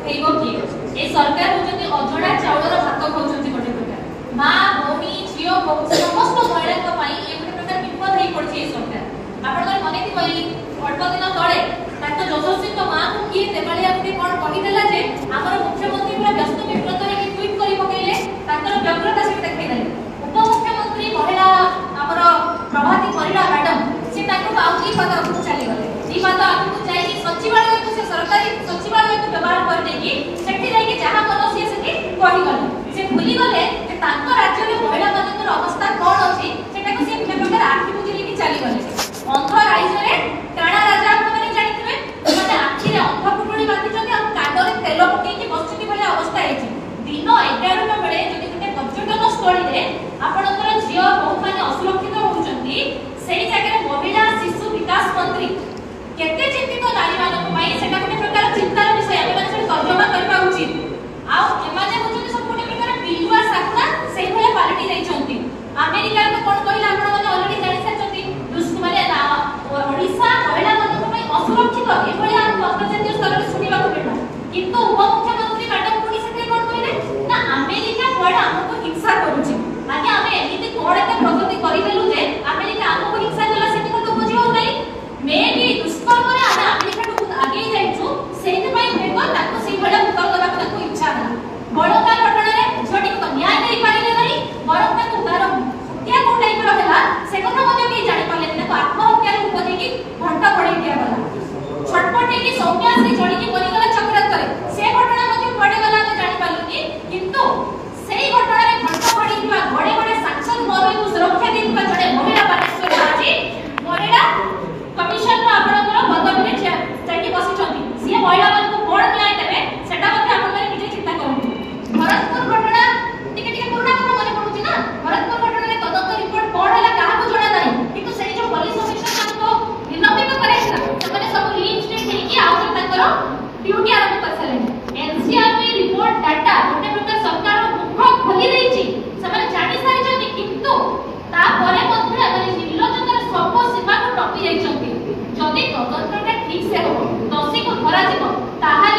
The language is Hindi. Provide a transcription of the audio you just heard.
उठेइबो किए ए सरकार होजती अजड़ा चाउलर भात खाउछंती गोटे प्रकार मां भौणी झियो समस्त महिला पई ए गोटे प्रकार विपद हेई पड़छि ए सरकार आपण मने कि कहि अल्प दिन तळे ताको जोशस्वी को मां को किए देवालिया गुटे कोन कहि देला जे हमर मुख्यमंत्री पूरा व्यस्त विब्रत रे ट्वीट करि पकेइले ताकर व्यग्रता से देखै देले उप मुख्यमंत्री महिला हमर प्रभाती परिडा मैडम से ताको आउकी पद को चली गले ई बात आपको चाहिए सचिवालय को से सरकारी सचिवालय को व्यवहार कर देकी सेठी जाई के जहां कोनो से कहि गले से भूली गले जे ताको राज्य में महिला मानकर अवस्था कोन अछि सेटा को से प्रकार आखि बुझिली कि चली गले अंध राज्य रे काणा राजा माने जानिथिबे माने आखि रे अंध पुटुड़ी बांधी छथि आ कांड रे तेल पकई कि बसुती भले अवस्था हेछि दिन 11 टा बेले जदि गुटे पर्यटन स्थली रे आपनकर झियो बहुत माने असुरक्षित होउचंती सेही जगह महिला शिशु विकास मंत्री केते चिंतित नारी मानक पई सेटा गुटे प्रकार चिंतार विषय ଆମେ ମାନେ ସେଟା तर्जमा करबा उचित आ एमाने होचंती सब गुटे प्रकार बिलुआ साखना सेही भले पार्टी जाइछंती अमेरिका तो कोन कहिला आपण माने ऑलरेडी जानि साचंती दुष्कुमारे ओडिसा महिला मानक पई असुरक्षित ए भले हम अंतर्जातीय स्तर रे सुनिबा को भेटा किंतु उपमुख्यमंत्री मैडम पुनी सेते कोन कहिले ना अमेरिका बडा हमको हिंसा करूची माने हमें एमिति कोडे के प्रगति करि देलु जे अमेरिका हमको हिंसा कला सेति को बुझी हो नै मे भी दुष्कर्म रे आमे अमेरिका को आगे जाइछु सेति पई देखो ताको सी बडा मुकर करबा ताको इच्छा ना बड़का घटना रे छोटी को न्याय देई पारिले नै बरक ताको बार हत्या को टाइप रो हला से कथा मध्ये भी जानि पाले ताको आत्महत्या रे उपदे की घंटा पड़े दिया गला छटपटे की सौम्या से जोड़ी की बनी गला चक्रात करे से घटना मध्ये पड़े गला हम जानि पालु की किंतु सेही घटना रे घंटा पड़ी दिवा घडे घडे सांसद मोरे को सुरक्षा देतिबा जड़े महिला बालेश्वर आज मोरेडा कमिशन रो आपनकर पदवी रे जाकी बसी छथि सिए महिला मान को कोन न्याय देबे सेटा मध्ये आपण माने निजे चिंता करु भरतपुर घटना टिके टिके पुराना को मने पडुची ना भरतपुर घटना रे तदंत रिपोर्ट कोन हला काहा को जणा नाही किंतु सेही जो पुलिस ऑफिसर मान को निलंबित करे से माने सब लीन स्टेट हे कि आउ तंकर ड्यूटी आरंभ कर साले एनसीआरबी रिपोर्ट डाटा गोटे प्रकार सरकार मुख खोली देछि से माने जानि सारि जति किंतु ता परे मध्ये माने निर्लज्जतार सब सीमा को टपी जाइछंती जदि तदंतटा ठीक से हो दोषी को धरा जीव ताहाले